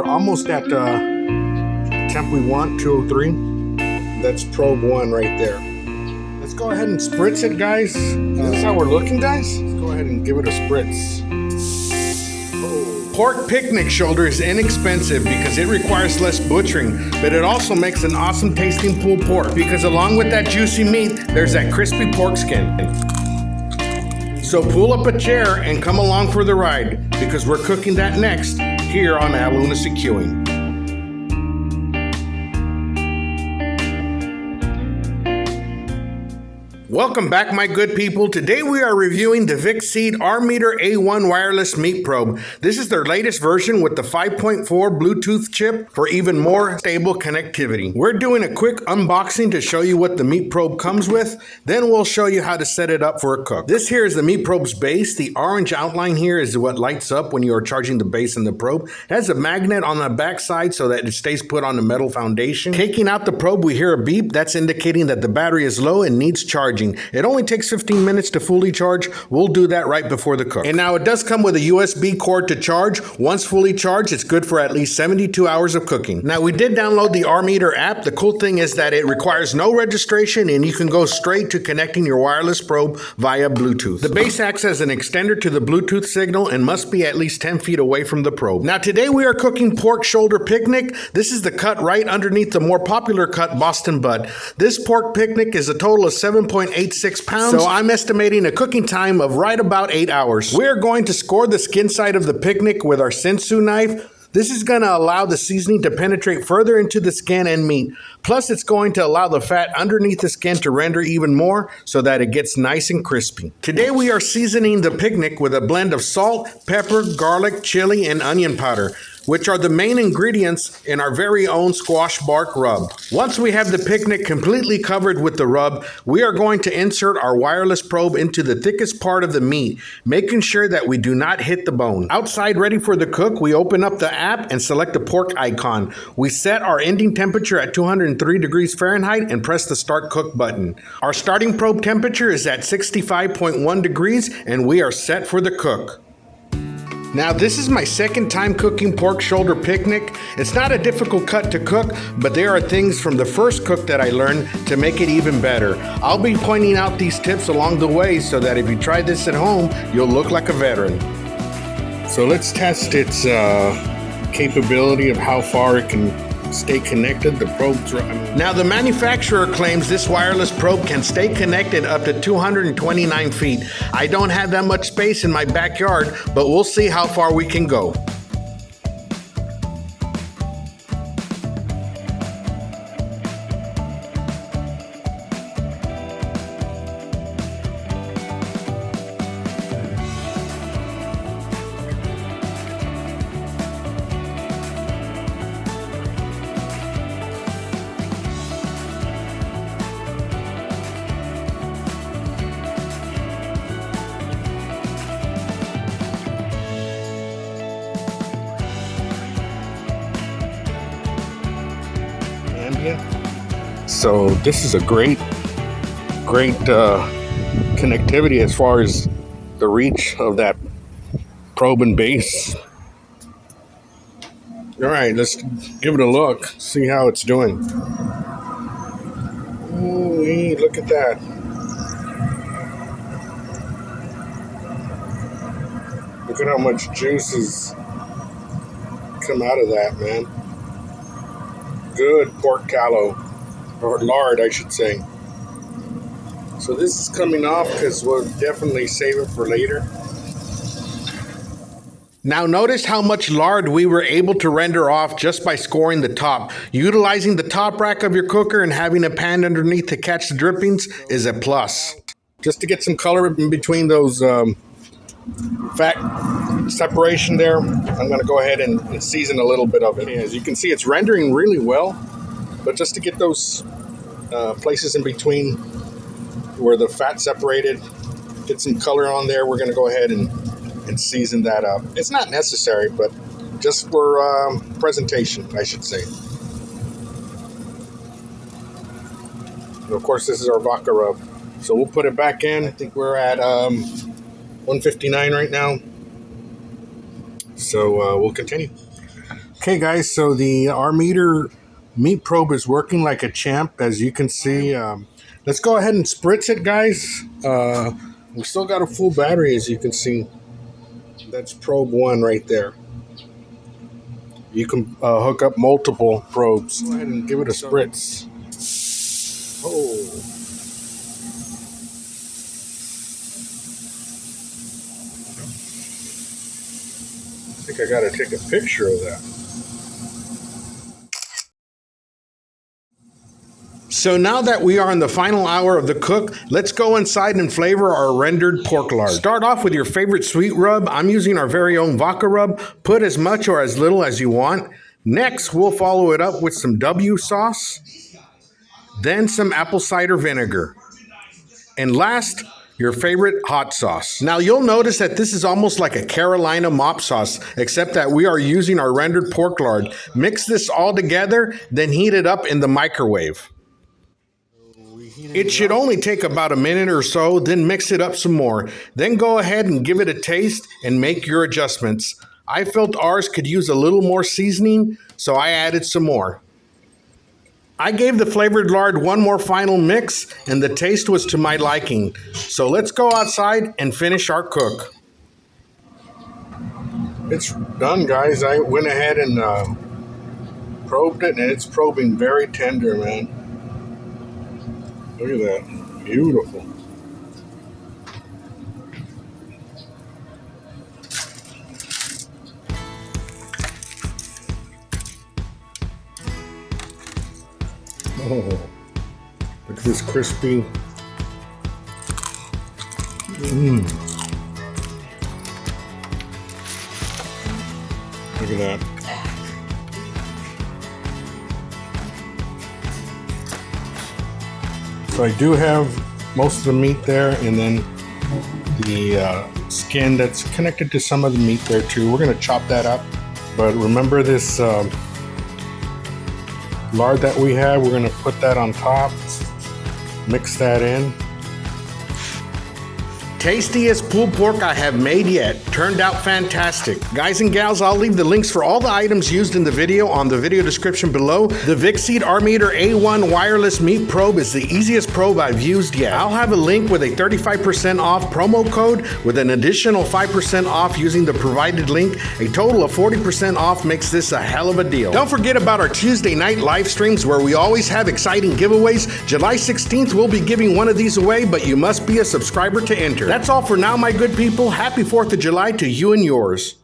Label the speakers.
Speaker 1: We're almost at the temp we want, 203. That's probe 1 right there. Let's go ahead and spritz it, guys. This is how we're looking, guys. Let's go ahead and give it a spritz. Pork picnic shoulder is inexpensive because it requires less butchering, but it also makes an awesome tasting pulled pork because along with that juicy meat, there's that crispy pork skin. So pull up a chair and come along for the ride because we're cooking that next here on Al Lunacy Queuing. Welcome back, my good people. Today we are reviewing the Vicseed Armeator A1 wireless meat probe. This is their latest version with the 5.4 Bluetooth chip for even more stable connectivity. We're doing a quick unboxing to show you what the meat probe comes with. Then we'll show you how to set it up for a cook. This here is the meat probe's base. The orange outline here is what lights up when you are charging the base in the probe. It has a magnet on the back side so that it stays put on the metal foundation. Taking out the probe, we hear a beep. That's indicating that the battery is low and needs charging. It only takes 15 minutes to fully charge. We'll do that right before the cook. And now it does come with a USB cord to charge. Once fully charged, it's good for at least 72 hours of cooking. Now we did download the Armeator app. The cool thing is that it requires no registration and you can go straight to connecting your wireless probe via Bluetooth. The base acts as an extender to the Bluetooth signal and must be at least 10 feet away from the probe. Now today we are cooking pork shoulder picnic. This is the cut right underneath the more popular cut Boston butt. This pork picnic is a total of 7.86 pounds, so I'm estimating a cooking time of right about 8 hours. We're going to score the skin side of the picnic with our sensu knife. This is going to allow the seasoning to penetrate further into the skin and meat. Plus, it's going to allow the fat underneath the skin to render even more so that it gets nice and crispy. Today, we are seasoning the picnic with a blend of salt, pepper, garlic, chili, and onion powder, which are the main ingredients in our very own squash bark rub. Once we have the picnic completely covered with the rub, we are going to insert our wireless probe into the thickest part of the meat, making sure that we do not hit the bone. Outside ready for the cook, we open up the app and select the pork icon. We set our ending temperature at 203 degrees Fahrenheit and press the start cook button. Our starting probe temperature is at 65.1 degrees and we are set for the cook. Now this is my second time cooking pork shoulder picnic. It's not a difficult cut to cook, but there are things from the first cook that I learned to make it even better. I'll be pointing out these tips along the way so that if you try this at home, you'll look like a veteran. So let's test its capability of how far it can stay connected. The probe's now the manufacturer claims this wireless probe can stay connected up to 229 feet. I don't have that much space in my backyard, but we'll see how far we can go. So this is a great connectivity as far as the reach of that probe and base. All right, let's give it a look, see how it's doing. Ooh, look at that. Look at how much juice has come out of that, man. Good pork tallow, or lard, I should say. So this is coming off because we'll definitely save it for later. Now notice how much lard we were able to render off just by scoring the top. Utilizing the top rack of your cooker and having a pan underneath to catch the drippings is a plus. Just to get some color in between those fat separation there, I'm going to go ahead and season a little bit of it. As you can see, it's rendering really well, but just to get those places in between where the fat separated, get some color on there, we're going to go ahead and season that up. It's not necessary, but just for presentation, I should say. And of course, this is our vodka rub. So we'll put it back in. I think we're at 159 right now. So we'll continue. Okay, guys, so the Armeator meat probe is working like a champ, as you can see. Let's go ahead and spritz it, guys. We still got a full battery, as you can see. That's probe 1 right there. You can hook up multiple probes. Go ahead and give it a spritz. Oh. I think I gotta take a picture of that. So now that we are in the final hour of the cook, let's go inside and flavor our rendered pork lard. Start off with your favorite sweet rub. I'm using our very own vodka rub. Put as much or as little as you want. Next, we'll follow it up with some W sauce, then some apple cider vinegar, and last, your favorite hot sauce. Now you'll notice that this is almost like a Carolina mop sauce, except that we are using our rendered pork lard. Mix this all together, then heat it up in the microwave. It should only take about a minute or so, then mix it up some more. Then go ahead and give it a taste and make your adjustments. I felt ours could use a little more seasoning, so I added some more. I gave the flavored lard one more final mix, and the taste was to my liking. So let's go outside and finish our cook. It's done, guys. I went ahead and probed it, and it's probing very tender, man. Look at that. Beautiful. Oh, look at this crispy. Look at that. So I do have most of the meat there, and then the skin that's connected to some of the meat there too. We're going to chop that up. But remember this lard that we have, we're going to put that on top, mix that in. Tastiest pulled pork I have made yet. Turned out fantastic. Guys and gals, I'll leave the links for all the items used in the video on the video description below. The Vicseed Armeator A1 wireless meat probe is the easiest probe I've used yet. I'll have a link with a 35% off promo code with an additional 5% off using the provided link. A total of 40% off makes this a hell of a deal. Don't forget about our Tuesday night live streams where we always have exciting giveaways. July 16th, we'll be giving one of these away, but you must be a subscriber to enter. That's all for now, my good people. Happy 4th of July to you and yours.